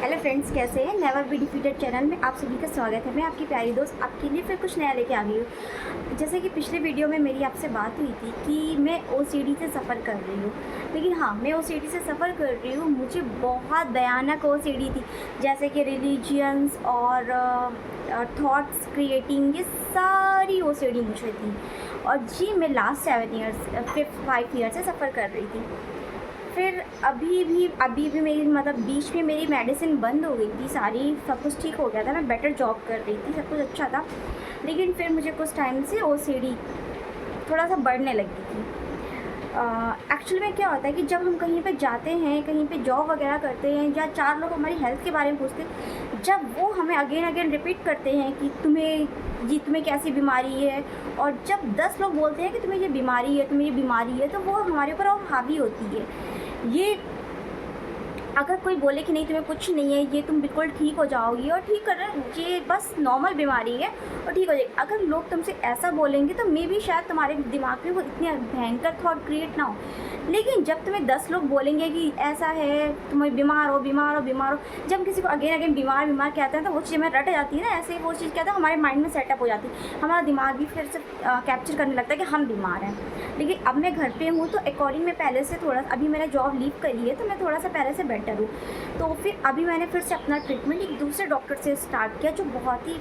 Hello friends, कैसे हैं। Never be defeated channel में आप सभी का स्वागत है। मैं आपकी प्यारी दोस्त आपके लिए फिर कुछ नया लेके आ गई हूँ। जैसे कि पिछले वीडियो में मेरी आपसे बात हुई थी कि मैं ओसीडी से सफ़र कर रही हूँ, लेकिन हाँ, मैं ओसीडी से सफ़र कर रही हूँ। मुझे बहुत भयानक ओसीडी थी, जैसे कि रिलीजियंस और थॉट्स क्रिएटिंग, ये सारी ओसीडी मुझे थी। और जी मैं लास्ट 5 ईयर से सफ़र कर रही थी। फिर अभी भी मेरी मतलब बीच में मेरी मेडिसिन बंद हो गई थी सारी, सब कुछ ठीक हो गया था, मैं बेटर जॉब कर रही थी, सब कुछ अच्छा था। लेकिन फिर मुझे कुछ टाइम से ओसीडी थोड़ा सा बढ़ने लगी थी। एक्चुअली में क्या होता है कि जब हम कहीं पे जाते हैं, कहीं पे जॉब वगैरह करते हैं, या 4 लोग हमारी हेल्थ के बारे में पूछते हैं, जब वो हमें अगेन रिपीट करते हैं कि तुम्हें कैसी बीमारी है, और जब 10 लोग बोलते हैं कि तुम्हें ये बीमारी है, तुम्हें ये बीमारी है, तो वो हमारे ऊपर और हावी होती है। ये अगर कोई बोले कि नहीं तुम्हें कुछ नहीं है, ये तुम बिल्कुल ठीक हो जाओगी और ठीक कर रहे, ये बस नॉर्मल बीमारी है और ठीक हो जाएगी, अगर लोग तुमसे ऐसा बोलेंगे तो मे भी शायद तुम्हारे दिमाग में वो इतनी भयंकर थॉट क्रिएट ना हो। लेकिन जब तुम्हें 10 लोग बोलेंगे कि ऐसा है, तुम्हें बीमार हो, जब किसी को अगेन बीमार कहते हैं तो वो चीज़ में रट जाती है ना, ऐसे वो चीज़ कहते हैं हमारे माइंड में सेटअप हो जाती है, हमारा दिमाग भी फिर से कैप्चर करने लगता है कि हम बीमार हैं। लेकिन अब मैं घर पे हूँ तो अकॉर्डिंग मैं पहले से थोड़ा, अभी मैंने जॉब लीव करी है तो मैं थोड़ा सा पहले से बेटर हूँ। तो फिर अभी मैंने फिर से अपना ट्रीटमेंट एक दूसरे डॉक्टर से स्टार्ट किया, जो बहुत ही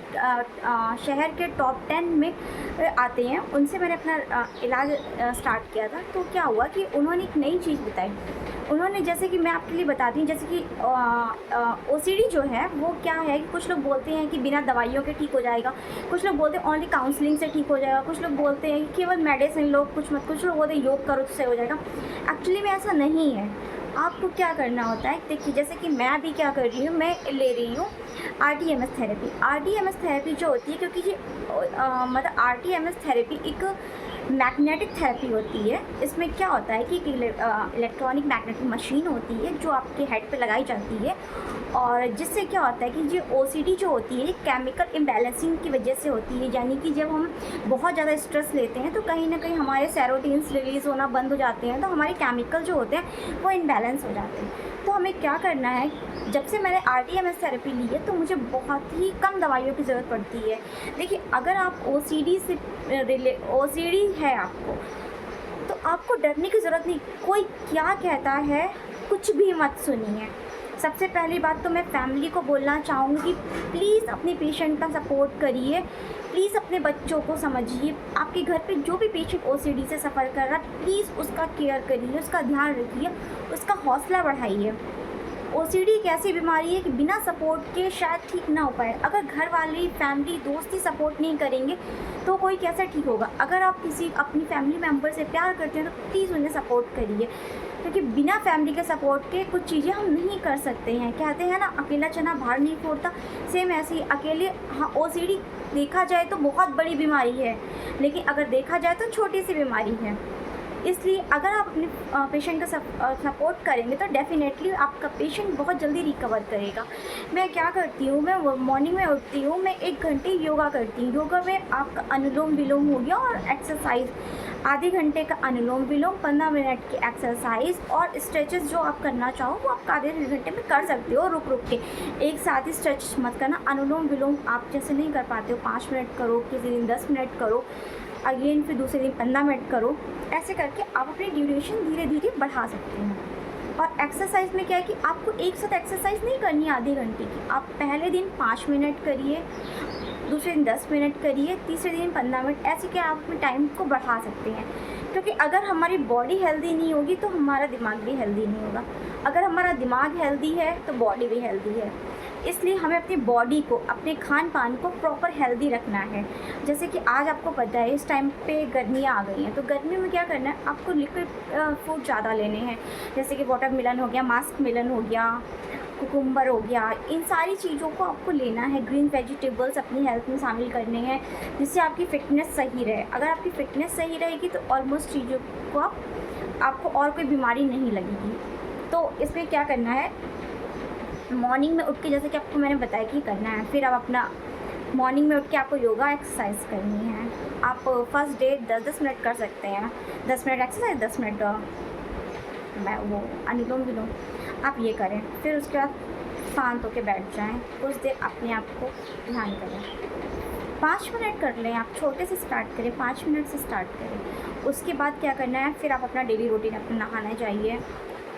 शहर के टॉप 10 में आते हैं, उनसे मैंने अपना इलाज स्टार्ट किया था। तो क्या हुआ कि उन्होंने एक नई चीज़ बताई। उन्होंने, जैसे कि मैं आपके लिए बताती हूँ, जैसे कि ओसीडी जो है वो क्या है कि कुछ लोग बोलते हैं कि बिना दवाइयों के ठीक हो जाएगा, कुछ लोग बोलते हैं ओनली काउंसलिंग से ठीक हो जाएगा, कुछ लोग बोलते हैं कि केवल मेडिसिन लो, कुछ लोग बोलते हैं योग करो तो सही हो जाएगा। एक्चुअली में ऐसा नहीं है। आपको क्या करना होता है, देखिए जैसे कि मैं अभी क्या कर रही हूँ, मैं ले रही हूँ RTMS थेरेपी। RTMS थेरेपी जो होती है, क्योंकि ये मतलब RTMS थेरेपी एक मैग्नेटिक थेरेपी होती है। इसमें क्या होता है कि इलेक्ट्रॉनिक मैग्नेटिक मशीन होती है जो आपके हेड पे लगाई जाती है, और जिससे क्या होता है कि जो ओसीडी जो होती है केमिकल इम्बैलेंसिंग की वजह से होती है। यानी कि जब हम बहुत ज़्यादा स्ट्रेस लेते हैं तो कहीं ना कहीं हमारे सेरोटोनिन रिलीज़ होना बंद हो जाते हैं, तो हमारे केमिकल जो होते हैं वो इम्बैलेंस हो जाते हैं। तो हमें क्या करना है, जब से मैंने RTMS थेरेपी ली है तो मुझे बहुत ही कम दवाइयों की ज़रूरत पड़ती है। देखिए, अगर आप ओसीडी है आपको, तो आपको डरने की ज़रूरत नहीं। कोई क्या कहता है कुछ भी मत सुनिए। सबसे पहली बात तो मैं फैमिली को बोलना चाहूँगी, प्लीज़ अपने पेशेंट का सपोर्ट करिए, प्लीज़ अपने बच्चों को समझिए। आपके घर पे जो भी पेशेंट ओसीडी से सफ़र कर रहा है, प्लीज़ उसका केयर करिए, उसका ध्यान रखिए, उसका हौसला बढ़ाइए। ओसीडी एक ऐसी बीमारी है कि बिना सपोर्ट के शायद ठीक ना हो पाए। अगर घर वाले, फैमिली, दोस्त ही सपोर्ट नहीं करेंगे तो कोई कैसे ठीक होगा। अगर आप किसी अपनी फैमिली मेम्बर से प्यार करते हैं तो प्लीज़ उन्हें सपोर्ट करिए, क्योंकि बिना फैमिली के सपोर्ट के कुछ चीज़ें हम नहीं कर सकते हैं। कहते हैं ना, अकेला चना भार नहीं फोड़ता, सेम ऐसे ही अकेले, हाँ, ओसीडी देखा जाए तो बहुत बड़ी बीमारी है, लेकिन अगर देखा जाए तो छोटी सी बीमारी है। इसलिए अगर आप अपने पेशेंट का सपोर्ट करेंगे तो डेफिनेटली आपका पेशेंट बहुत जल्दी रिकवर करेगा। मैं क्या करती हूँ, मैं मॉर्निंग में उठती हूँ, मैं 1 घंटे योगा करती हूँ। योगा में आपका अनुलोम विलोम हो गया, और एक्सरसाइज आधे घंटे का अनुलोम विलोम, 15 मिनट की एक्सरसाइज और स्ट्रेचेस जो आप करना चाहो वो आप आधे घंटे में कर सकते हो, रुक के। एक साथ ही स्ट्रेच मत करना। अनुलोम विलोम आप जैसे नहीं कर पाते हो, 5 मिनट करो, किसी दिन 10 मिनट करो, अगेन फिर दूसरे दिन 15 मिनट करो। ऐसे करके आप अपनी ड्यूरेशन धीरे धीरे बढ़ा सकते हैं। और एक्सरसाइज में क्या है कि आपको एक साथ एक्सरसाइज नहीं करनी है आधे घंटे की। आप पहले दिन 5 मिनट करिए, दूसरे दिन 10 मिनट करिए, तीसरे दिन 15 मिनट, ऐसे कि आप अपने टाइम को बढ़ा सकते हैं। क्योंकि अगर हमारी बॉडी हेल्दी नहीं होगी तो हमारा दिमाग भी हेल्दी नहीं होगा। अगर हमारा दिमाग हेल्दी है तो बॉडी भी हेल्दी है। इसलिए हमें अपनी बॉडी को, अपने खान पान को प्रॉपर हेल्दी रखना है। जैसे कि आज आपको पता है इस टाइम पे गर्मियाँ आ गई हैं, तो गर्मी में क्या करना है, आपको लिक्विड फूड ज़्यादा लेने हैं। जैसे कि वाटरमेलन हो गया, मास्क मेलन हो गया, कुकुम्बर हो गया, इन सारी चीज़ों को आपको लेना है। ग्रीन वेजिटेबल्स अपनी हेल्थ में शामिल करने हैं, जिससे आपकी फ़िटनेस सही रहे। अगर आपकी फ़िटनेस सही रहेगी तो ऑलमोस्ट चीज़ों को आपको और कोई बीमारी नहीं लगेगी। तो इसमें क्या करना है, मॉर्निंग में उठ के, जैसे कि आपको मैंने बताया कि करना है, फिर आप अपना मॉर्निंग में उठ के आपको योगा एक्सरसाइज करनी है। आप फर्स्ट डे 10-10 मिनट कर सकते हैं, 10 मिनट एक्सरसाइज, 10 मिनट मैं वो अनुलोम विलोम। आप ये करें। फिर उसके बाद शांत होकर बैठ जाएं, कुछ देर अपने आप को ध्यान करें। 5 मिनट कर लें, आप छोटे से स्टार्ट करें, 5 मिनट से स्टार्ट करें। उसके बाद क्या करना है, फिर आप अपना डेली रूटीन अपना नहाना चाहिए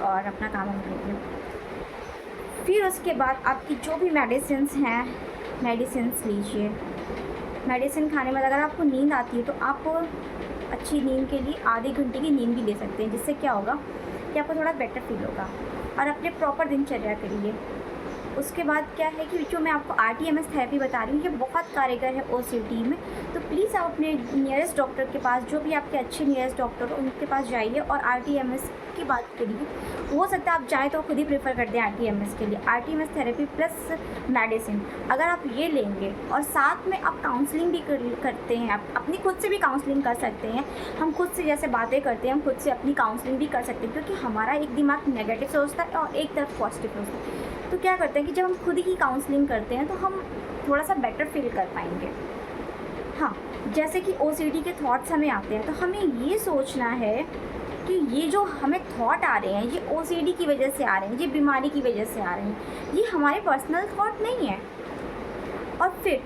और अपना काम करिए। फिर उसके बाद आपकी जो भी मेडिसिन्स हैं, मेडिसिन्स लीजिए। मेडिसिन खाने में अगर आपको नींद आती है तो आप अच्छी नींद के लिए आधे घंटे की नींद भी ले सकते हैं, जिससे क्या होगा कि आपको थोड़ा बेटर फील होगा। और अपने प्रॉपर दिनचर्या करिए। उसके बाद क्या है कि जो मैं आपको RTMS थेरेपी बता रही हूँ, ये बहुत कारगर है OCD में। तो प्लीज़ आप अपने नियरेस्ट डॉक्टर के पास, जो भी आपके अच्छे नियरेस्ट डॉक्टर हो उनके पास जाइए और RTMS की बात करिए। हो सकता है आप चाहें तो खुद ही प्रेफर कर दें RTMS के लिए। RTMS थेरेपी प्लस मेडिसिन अगर आप ये लेंगे और साथ में आप काउंसलिंग भी करते हैं, आप अपनी खुद से भी काउंसलिंग कर सकते हैं। हम खुद से जैसे बातें करते हैं, हम खुद से अपनी काउंसलिंग भी कर सकते हैं, क्योंकि हमारा एक दिमाग नेगेटिव सोचता है और एक तरफ पॉजिटिव सोचता है। तो क्या करते हैं कि जब हम खुद ही काउंसलिंग करते हैं तो हम थोड़ा सा बेटर फील कर पाएंगे। हाँ, जैसे कि OCD के थॉट्स हमें आते हैं तो हमें ये सोचना है कि ये जो हमें थॉट आ रहे हैं ये OCD की वजह से आ रहे हैं, ये बीमारी की वजह से आ रहे हैं, ये हमारे पर्सनल थॉट नहीं है। और फिर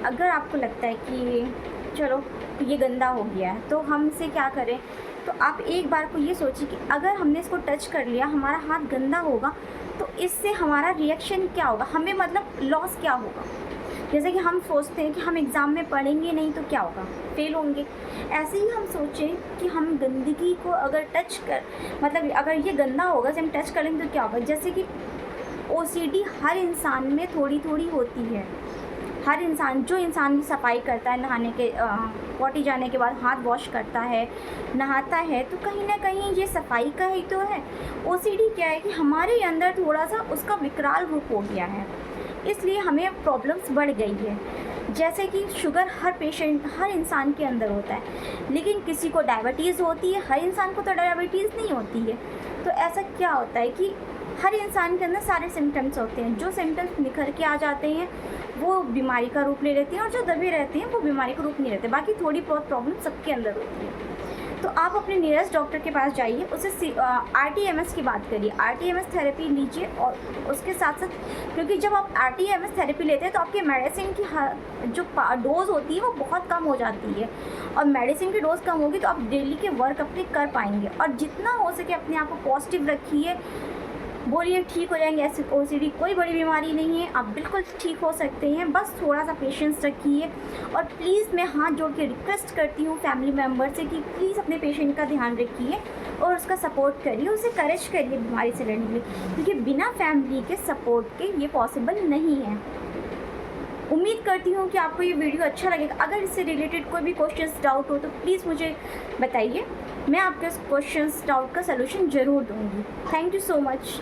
अगर आपको लगता है कि चलो ये गंदा हो गया है तो हम इसे क्या करें, तो आप एक बार को ये सोचिए कि अगर हमने इसको टच कर लिया, हमारा हाथ गंदा होगा तो इससे हमारा रिएक्शन क्या होगा, हमें मतलब लॉस क्या होगा। जैसे कि हम सोचते हैं कि हम एग्ज़ाम में पढ़ेंगे नहीं तो क्या होगा, फेल होंगे। ऐसे ही हम सोचें कि हम गंदगी को अगर टच कर, मतलब अगर ये गंदा होगा जब हम टच करेंगे तो क्या होगा। जैसे कि OCD हर इंसान में थोड़ी थोड़ी होती है। हर इंसान, जो इंसान भी सफाई करता है, नहाने के पॉटी जाने के बाद हाथ वॉश करता है, नहाता है, तो कहीं ना कहीं ये सफाई का ही तो है। OCD क्या है कि हमारे अंदर थोड़ा सा उसका विकराल रूप हो गया है, इसलिए हमें प्रॉब्लम्स बढ़ गई है। जैसे कि शुगर हर पेशेंट, हर इंसान के अंदर होता है, लेकिन किसी को डायबिटीज़ होती है, हर इंसान को तो डायबिटीज़ नहीं होती है। तो ऐसा क्या होता है कि हर इंसान के अंदर सारे सिम्टम्स होते हैं, जो सिम्टम्स निखर के आ जाते हैं वो बीमारी का रूप ले लेते हैं, और जो दबे रहते हैं वो बीमारी का रूप नहीं लेते। बाकी थोड़ी बहुत प्रॉब्लम सबके अंदर होती है। तो आप अपने नियरेस्ट डॉक्टर के पास जाइए, उससे RTMS की बात करिए, RTMS थेरेपी लीजिए। और उसके साथ साथ, क्योंकि जब आप RTMS थेरेपी लेते हैं तो आपके मेडिसिन की जो डोज़ होती है वो बहुत कम हो जाती है, और मेडिसिन की डोज़ कम होगी तो आप डेली के वर्क अपने कर पाएंगे। और जितना हो सके अपने आप को पॉजिटिव रखिए, बोलिए ठीक हो जाएंगे। ऐसी OCD कोई बड़ी बीमारी नहीं है, आप बिल्कुल ठीक हो सकते हैं, बस थोड़ा सा पेशेंस रखिए। और प्लीज़ मैं हाथ जोड़ के रिक्वेस्ट करती हूँ फैमिली मेम्बर से कि प्लीज़ अपने पेशेंट का ध्यान रखिए और उसका सपोर्ट करिए, उसे करेज करिए बीमारी से लड़ने के लिए, क्योंकि बिना फैमिली के सपोर्ट के ये पॉसिबल नहीं है। उम्मीद करती हूँ कि आपको ये वीडियो अच्छा लगेगा। अगर इससे रिलेटेड कोई भी क्वेश्चंस डाउट हो तो प्लीज़ मुझे बताइए, मैं आपके क्वेश्चंस डाउट का सलूशन ज़रूर दूँगी। Thank you so much.